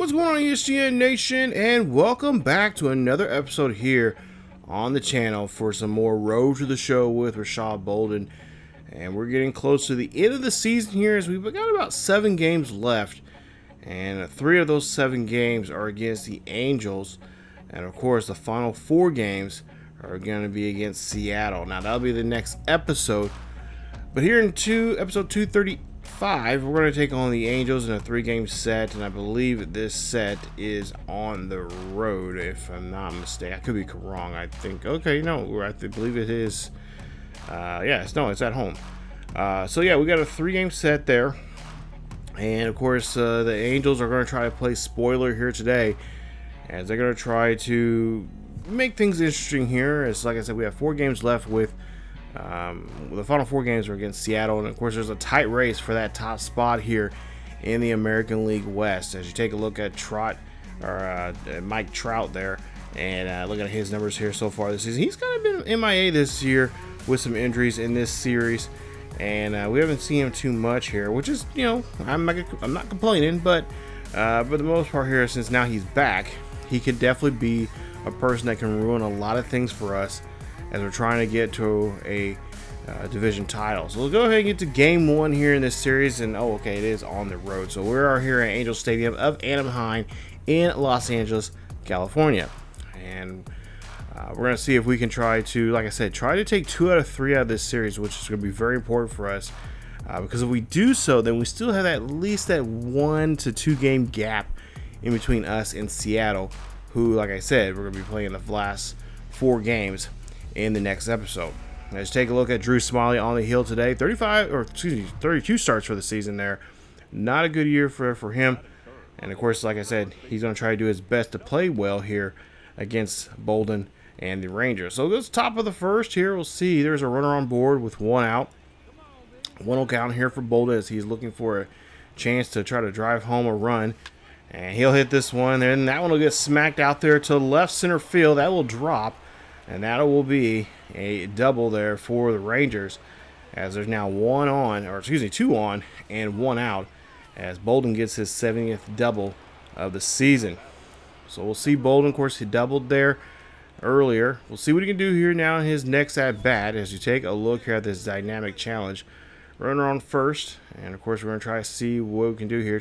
What's going on, ESGN Nation, and welcome back to another episode here on the channel for some more Road to the Show with Rashad Bolden. And we're getting close to the end of the season here, as we've got about 7 games left, and 3 of those 7 games are against the Angels, and of course the final 4 games are going to be against Seattle. Now that'll be the next episode, but here in episode 235, we're going to take on the Angels in a 3-game set, and I believe this set is on the road, if I'm not mistaken. I could be wrong. I think, okay, no, I believe it is. It's at home. So yeah, we got a 3-game set there, and of course the Angels are going to try to play spoiler here today, as they're going to try to make things interesting here. As like I said, we have 4 games left with. The final 4 games are against Seattle, and of course there's a tight race for that top spot here in the American League West. As you take a look at Mike Trout there, and look at his numbers here so far this season. He's kind of been MIA this year with some injuries in this series, and we haven't seen him too much here, which is, I'm not complaining, but for the most part here, since now he's back, he could definitely be a person that can ruin a lot of things for us as we're trying to get to a division title. So we'll go ahead and get to game 1 here in this series, and it is on the road. So we are here at Angel Stadium of Anaheim in Los Angeles, California, and we're going to see if we can try to take 2 out of 3 out of this series, which is going to be very important for us, because if we do so, then we still have at least that 1 to 2 game gap in between us and Seattle, who, like I said, we're going to be playing the last 4 games in the next episode. Let's take a look at Drew Smyly on the hill today. 32 starts for the season there. Not a good year for him. And of course, like I said, he's going to try to do his best to play well here against Bolden and the Rangers. So this top of the first here, we'll see there's a runner on board with 1 out. 1 will count here for Bolden as he's looking for a chance to try to drive home a run. And he'll hit this one there, and that one will get smacked out there to left center field. That will drop. And that will be a double there for the Rangers, as there's now 2 on and 1 out, as Bolden gets his 70th double of the season. So we'll see Bolden, of course, he doubled there earlier. We'll see what he can do here now in his next at bat, as you take a look here at this dynamic challenge. Runner on first, and of course we're going to try to see what we can do here.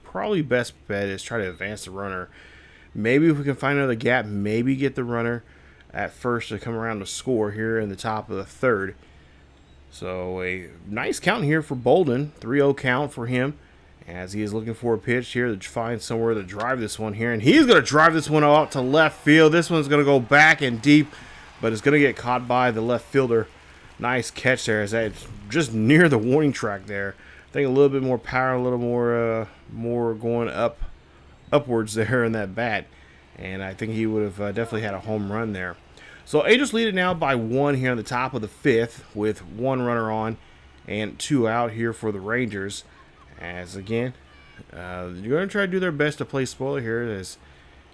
Probably best bet is try to advance the runner. Maybe if we can find another gap, maybe get the runner at first to come around to score here in the top of the 3rd. So a nice count here for Bolden, 3-0 count for him, as he is looking for a pitch here to find somewhere to drive this one here, and he's going to drive this one out to left field. This one's going to go back and deep, but it's going to get caught by the left fielder. Nice catch there, as that's just near the warning track there. I think a little bit more power, a little more going upwards there in that bat, and I think he would have definitely had a home run there. So Angels lead it now by 1 here on the top of the 5th, with 1 runner on and 2 out here for the Rangers. As again, you're going to try to do their best to play spoiler here, as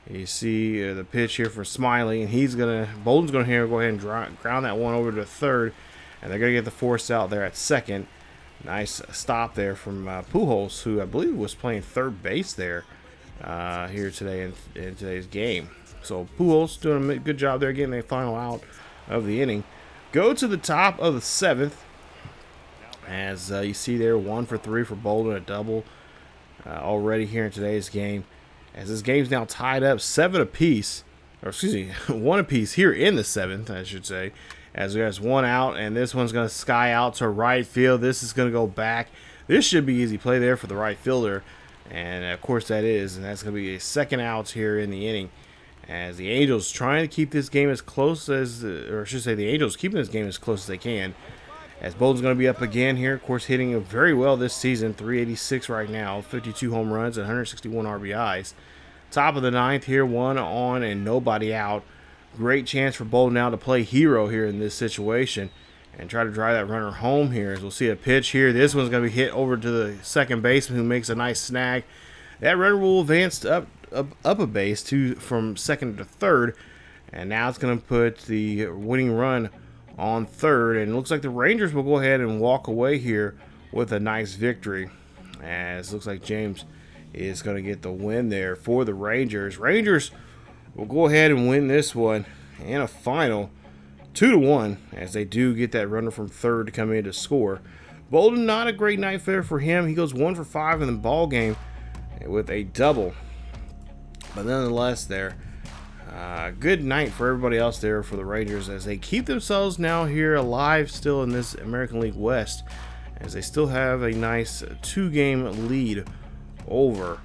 you see the pitch here for Smyly, and Bolden's going to go ahead and ground that one over to 3rd, and they're going to get the force out there at 2nd. Nice stop there from Pujols, who I believe was playing 3rd base there here today in today's game. So Pujols doing a good job there, getting a final out of the inning. Go to the top of the 7th, as you see there, 1 for 3 for Bolden, a double already here in today's game. As this game's now tied up 1 apiece here in the 7th, I should say. As there's 1 out, and this one's going to sky out to right field. This is going to go back. This should be easy play there for the right fielder, and of course that is, and that's going to be a 2nd out here in the inning, as the Angels trying to keep this game as close as, or I should say the Angels keeping this game as close as they can, as Bolden's going to be up again here, of course hitting very well this season, 386 right now, 52 home runs and 161 RBIs. Top of the 9th here, 1 on and nobody out. Great chance for Bolden now to play hero here in this situation and try to drive that runner home here, as we'll see a pitch here. This one's going to be hit over to the 2nd baseman, who makes a nice snag. That runner will advance up a base from 2nd to 3rd, and now it's going to put the winning run on 3rd, and it looks like the Rangers will go ahead and walk away here with a nice victory, as it looks like James is going to get the win there for the Rangers. Rangers will go ahead and win this one in a final 2-1, as they do get that runner from third to come in to score. Bolden, not a great night there for him. He goes 1 for 5 in the ball game with a double. But nonetheless, there, good night for everybody else there for the Rangers, as they keep themselves now here alive still in this American League West, as they still have a nice 2-game lead over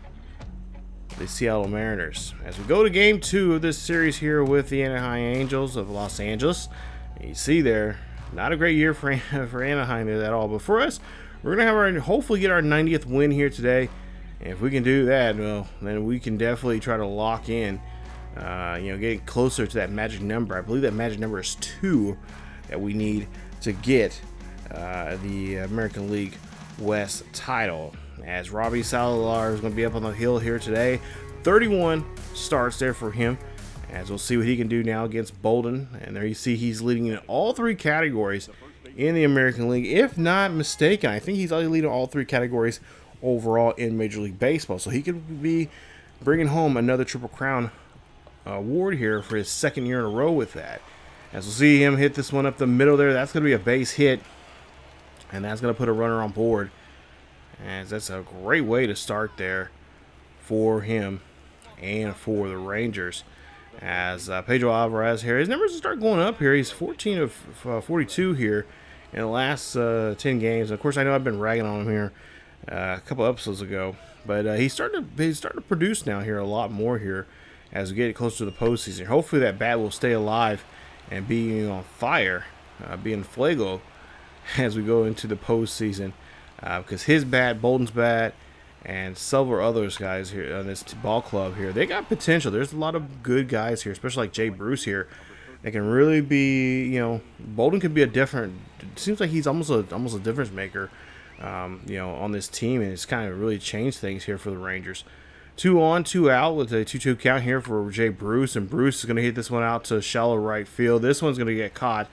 the Seattle Mariners. As we go to game 2 of this series here with the Anaheim Angels of Los Angeles, you see there, not a great year for Anaheim at all, but for us, we're going to have hopefully get our 90th win here today. And if we can do that, well, then we can definitely try to lock in, getting closer to that magic number. I believe that magic number is 2 that we need to get the American League West title. As Robbie Salazar is going to be up on the hill here today. 31 starts there for him, as we'll see what he can do now against Bolden. And there you see he's leading in all 3 categories in the American League, if not mistaken. I think he's leading all 3 categories overall in Major League Baseball, so he could be bringing home another Triple Crown award here for his 2nd year in a row with that. As we'll see him hit this one up the middle there, that's going to be a base hit, and that's going to put a runner on board, as that's a great way to start there for him and for the Rangers. As Pedro Alvarez here, his numbers start going up here. He's 14 of 42 here in the last 10 games. Of course, I know I've been ragging on him here a couple episodes ago, but he's starting to produce now here a lot more here as we get closer to the postseason. Hopefully that bat will stay alive and be on fire, being fuego as we go into the postseason, because his bat, Bolden's bat, and several others guys here on this ball club here, they got potential. There's a lot of good guys here, especially like Jay Bruce here. They can really be, Bolden could be a different. It seems like he's almost a difference maker, on this team, and it's kind of really changed things here for the Rangers. 2 on, 2 out with a 2-2 count here for Jay Bruce, and Bruce is going to hit this one out to shallow right field. This one's going to get caught,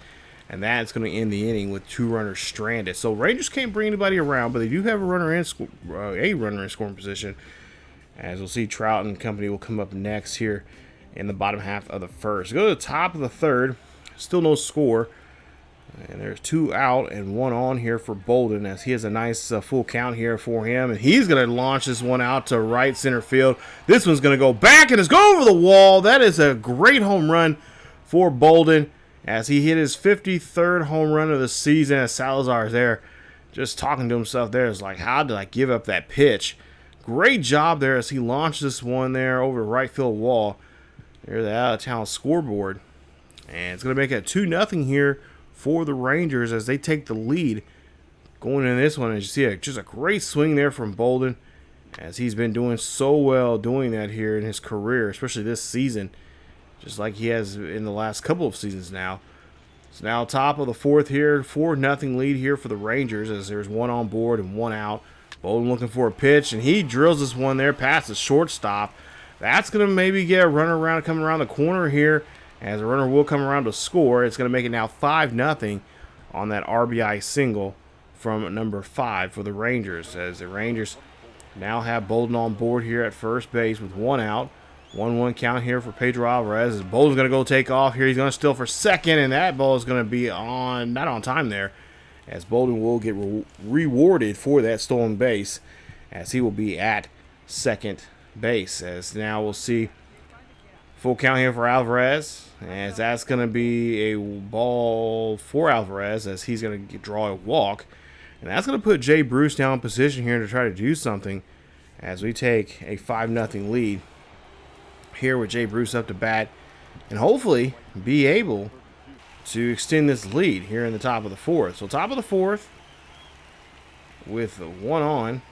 and that's going to end the inning with 2 runners stranded. So Rangers can't bring anybody around, but they do have a runner in scoring position. As we'll see, Trout and company will come up next here in the bottom half of the first. Go to the top of the third, still no score. And there's 2 out and 1 on here for Bolden, as he has a nice full count here for him. And he's going to launch this one out to right center field. This one's going to go back and it's go over the wall. That is a great home run for Bolden, as he hit his 53rd home run of the season. As Salazar is there just talking to himself there. It's like, how did I give up that pitch? Great job there as he launched this one there over the right field wall. There's the out-of-town scoreboard. And it's going to make it 2-0 here for the Rangers as they take the lead going into this one. As you see, just a great swing there from Bolden, as he's been doing so well doing that here in his career, especially this season, just like he has in the last couple of seasons now. So now top of the fourth here, 4-0 lead here for the Rangers, as there's 1 on board and 1 out. Bolden looking for a pitch, and he drills this one there past the shortstop. That's going to maybe get a runner around, coming around the corner here, as the runner will come around to score. It's going to make it now 5-0 on that RBI single from number 5 for the Rangers, as the Rangers now have Bolden on board here at first base with 1 out. 1-1 count here for Pedro Alvarez, as Bolden's going to go take off here. He's going to steal for second, and that ball is going to be not on time there, as Bolden will get rewarded for that stolen base, as he will be at second base. As now we'll see full count here for Alvarez, as that's going to be a ball for Alvarez, as he's going to draw a walk. And that's going to put Jay Bruce down in position here to try to do something, as we take a 5-0 lead here with Jay Bruce up to bat, and hopefully be able to extend this lead here in the top of the fourth. So top of the fourth with 1 on,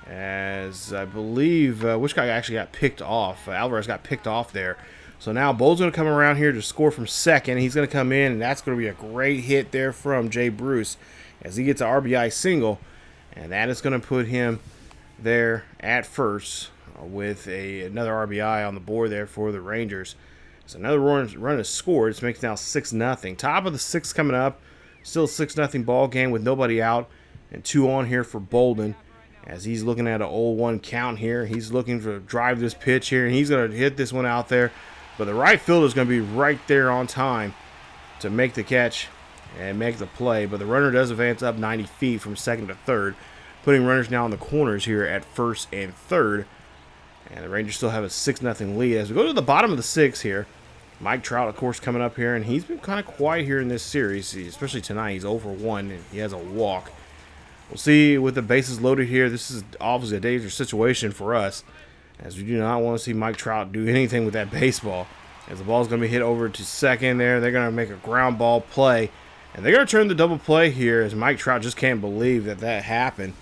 as I believe which guy actually got picked off. Alvarez got picked off there. So now Bolden's going to come around here to score from second. He's going to come in, and that's going to be a great hit there from Jay Bruce, as he gets an RBI single, and that is going to put him there at first with another RBI on the board there for the Rangers. So another run is scored. It makes now 6-0. Top of the sixth coming up. Still a 6-0 ball game with nobody out, and 2 on here for Bolden. as he's looking at an 0-1 count here. He's looking to drive this pitch here, and he's going to hit this one out there. But the right fielder is going to be right there on time to make the catch and make the play. But the runner does advance up 90 feet from second to third, putting runners now in the corners here at first and third. And the Rangers still have a 6-0 lead. As we go to the bottom of the sixth here, Mike Trout, of course, coming up here, and he's been kind of quiet here in this series, especially tonight. He's over 1, and he has a walk. We'll see with the bases loaded here. This is obviously a dangerous situation for us, as we do not want to see Mike Trout do anything with that baseball. As the ball is going to be hit over to second there, they're going to make a ground ball play, and they're going to turn the double play here, as Mike Trout just can't believe that that happened.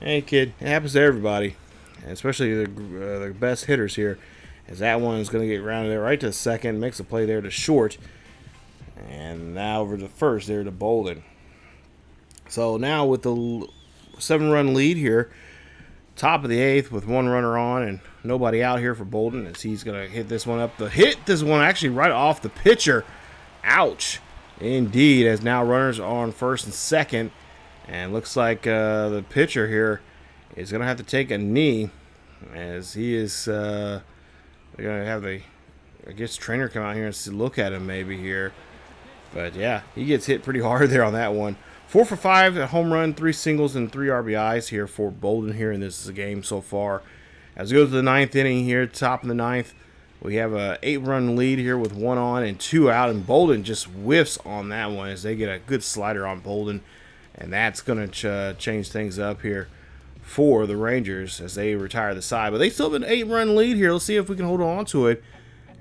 Hey, kid, it happens to everybody, and especially the best hitters here, as that one is going to get rounded there right to second, makes a play there to short, and now over to first there to Bolden. So now with the 7-run lead here, top of the 8th with 1 runner on and nobody out here for Bolden, as he's going to hit this one up. Hit this one actually right off the pitcher. Ouch. Indeed, as now runners are on first and second, and looks like the pitcher here is going to have to take a knee, as he is they're going to have the, I guess, trainer come out here and look at him maybe here. But yeah, he gets hit pretty hard there on that one. 4 for 5, a home run, 3 singles, and 3 RBIs here for Bolden here in this game so far. As we go to the 9th inning here, top of the 9th, we have a 8-run lead here with 1 on and 2 out, and Bolden just whiffs on that one as they get a good slider on Bolden, and that's going to change things up here for the Rangers as they retire the side. But they still have an 8-run lead here. Let's see if we can hold on to it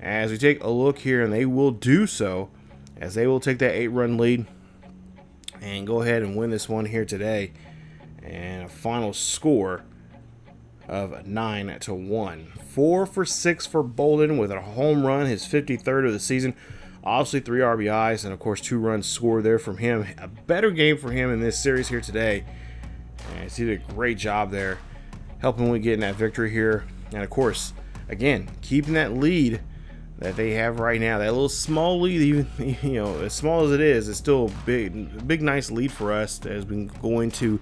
as we take a look here, and they will do so, as they will take that 8-run lead and go ahead and win this one here today. And a final score of 9-1. 4 for 6 for Bolden with a home run, his 53rd of the season. Obviously 3 RBIs and of course 2 runs scored there from him. A better game for him in this series here today. And he did a great job there, helping with getting that victory here. And of course, again, keeping that lead that they have right now, that little small lead, even, you know, as small as it is, it's still a big nice lead for us as we go into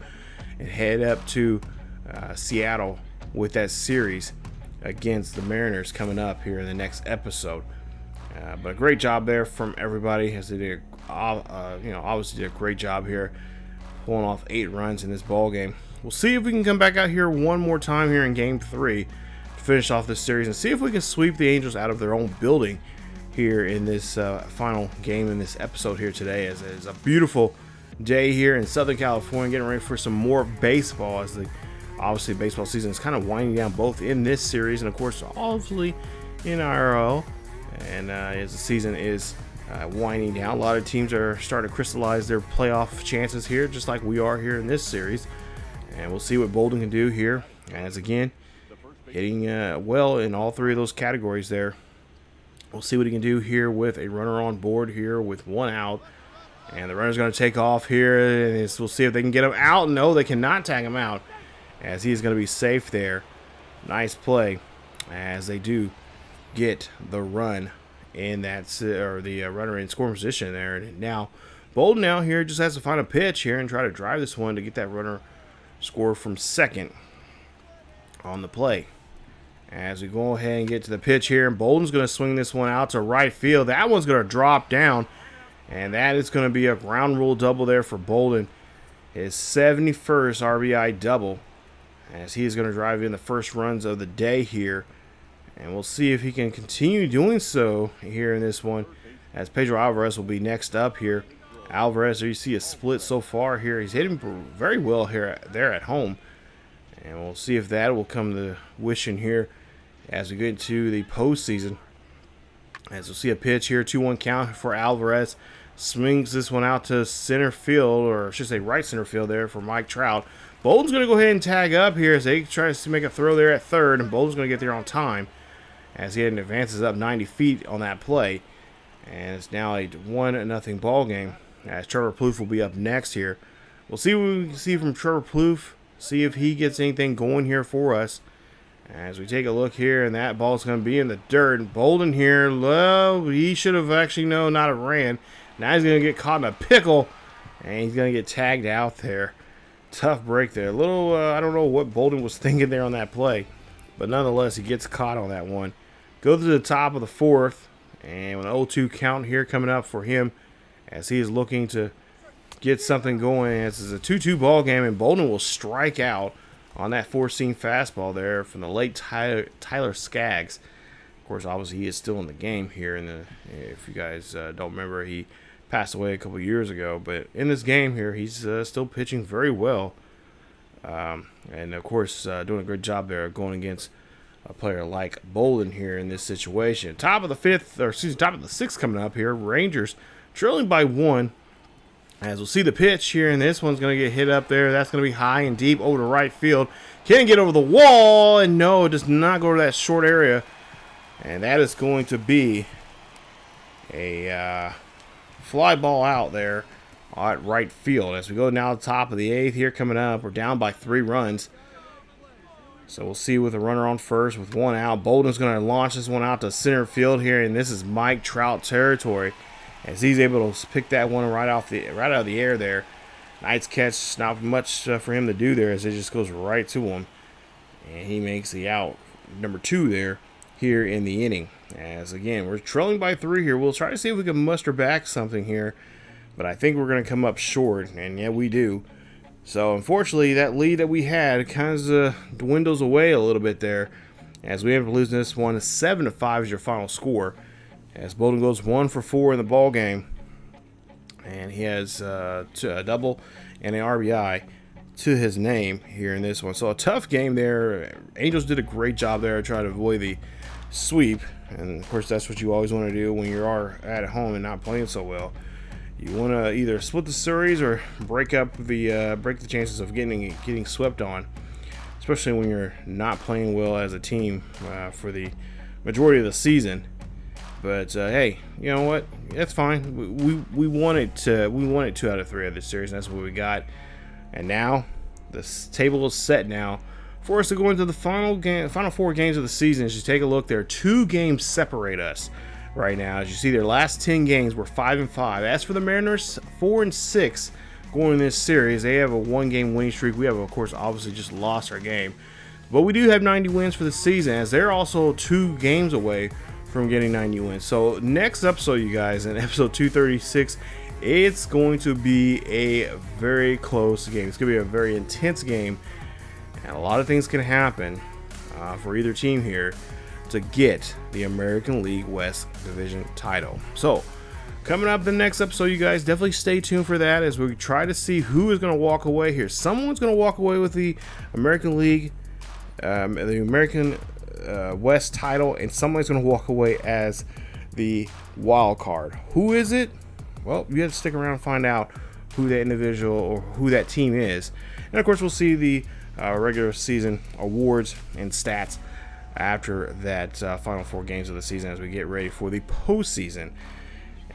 and head up to Seattle with that series against the Mariners coming up here in the next episode. But a great job there from everybody, as they did, obviously did a great job here, pulling off 8 runs in this ball game. We'll see if we can come back out here one more time here in Game 3. Finish off this series and see if we can sweep the Angels out of their own building here in this final game in this episode here today, as it is a beautiful day here in Southern California, getting ready for some more baseball, as the obviously baseball season is kind of winding down both in this series and of course obviously in IRL, and as the season is winding down, a lot of teams are starting to crystallize their playoff chances here, just like we are here in this series. And we'll see what Bolden can do here, as again hitting well in all 3 of those categories there. We'll see what he can do here with a runner on board here with 1 out. And the runner's going to take off here, and we'll see if they can get him out. No, they cannot tag him out, as he's going to be safe there. Nice play, as they do get the run in that, or the runner in scoring position there. And now Bolden now here just has to find a pitch here and try to drive this one to get that runner score from second on the play. As we go ahead and get to the pitch here, and Bolden's going to swing this one out to right field. That one's going to drop down, and that is going to be a ground rule double there for Bolden. His 71st RBI double, as he is going to drive in the first runs of the day here. And we'll see if he can continue doing so here in this one, as Pedro Alvarez will be next up here. Alvarez, there you see a split so far here. He's hitting very well there at home. And we'll see if that will come to wishing here as we get into the postseason. As we'll see a pitch here, 2-1 count for Alvarez. Swings this one out to center field, or I should say right center field there for Mike Trout. Bolden's going to go ahead and tag up here as they try to make a throw there at third, and Bolden's going to get there on time as he advances up 90 feet on that play. And it's now a 1-0 ball game, as Trevor Plouffe will be up next here. We'll see what we can see from Trevor Plouffe, see if he gets anything going here for us. As we take a look here, and that ball's going to be in the dirt. And Bolden here, well, he should have actually not have ran. Now he's going to get caught in a pickle, and he's going to get tagged out there. Tough break there. A little, I don't know what Bolden was thinking there on that play, but nonetheless, he gets caught on that one. Go to the top of the fourth, and with an 0-2 count here coming up for him as he is looking to get something going. This is a 2-2 ball game, and Bolden will strike out on that four-seam fastball there from the late Tyler Skaggs. Of course, obviously, he is still in the game here. If you guys don't remember, he passed away a couple years ago. But in this game here, he's still pitching very well. And, of course, doing a good job there going against a player like Bolden here in this situation. Top of the sixth coming up here. Rangers trailing by 1. As we'll see the pitch here, and this one's going to get hit up there. That's going to be high and deep over to right field. Can't get over the wall, and no, it does not go to that short area. And that is going to be a fly ball out there at right field. As we go now to the top of the 8th here coming up, we're down by 3 runs. So we'll see with a runner on first with 1 out. Bolden's going to launch this one out to center field here, and this is Mike Trout territory, as he's able to pick that one right out of the air there. Nice catch, not much for him to do there, as it just goes right to him, and he makes the out number 2 there here in the inning. As again, we're trailing by 3 here. We'll try to see if we can muster back something here, but I think we're going to come up short, and yeah, we do. So unfortunately, that lead that we had kind of dwindles away a little bit there, as we end up losing this one. 7-5 is your final score, as Bolden goes 1 for 4 in the ball game, and he has a double and an RBI to his name here in this one. So a tough game there. Angels did a great job there trying to avoid the sweep, and of course that's what you always want to do when you are at home and not playing so well. You want to either split the series or break the chances of getting swept on, especially when you're not playing well as a team for the majority of the season. But hey, you know what? That's fine. We wanted 2 out of 3 of this series, and that's what we got. And now the table is set now for us to go into the final 4 games of the season. As you take a look, there are 2 games separate us right now. As you see, their last 10 games were 5-5. As for the Mariners, 4-6 going in this series. They have a 1-game winning streak. We have, of course, obviously just lost our game, but we do have 90 wins for the season, as they're also 2 games away from getting 90 wins. So next episode, you guys, in episode 236, it's going to be a very close game. It's going to be a very intense game, and a lot of things can happen for either team here to get the American League West Division title. So coming up the next episode, you guys, definitely stay tuned for that, as we try to see who is going to walk away here. Someone's going to walk away with the American League, the American West title, and someone's going to walk away as the wild card. Who is it? Well, you have to stick around and find out who that individual or who that team is. And of course, we'll see the regular season awards and stats after that final 4 games of the season, as we get ready for the postseason.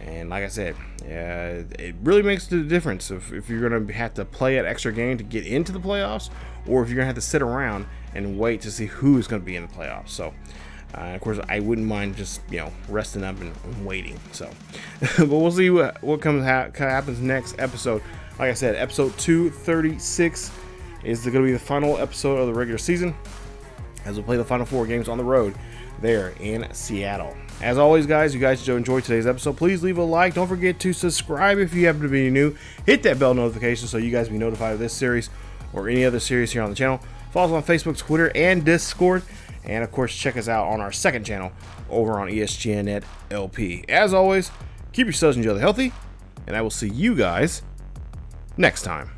And like I said, it really makes the difference if you're going to have to play an extra game to get into the playoffs, or if you're going to have to sit around and wait to see who is going to be in the playoffs. So, of course, I wouldn't mind just resting up and waiting. So, but we'll see what happens next episode. Like I said, episode 236 is going to be the final episode of the regular season, as we'll play the final 4 games on the road there in Seattle. As always, guys, you guys enjoyed today's episode, please leave a like. Don't forget to subscribe if you happen to be new. Hit that bell notification so you guys be notified of this series or any other series here on the channel. Follow us on Facebook, Twitter, and Discord. And, of course, check us out on our second channel over on ESGNet LP. As always, keep yourselves and each other healthy, and I will see you guys next time.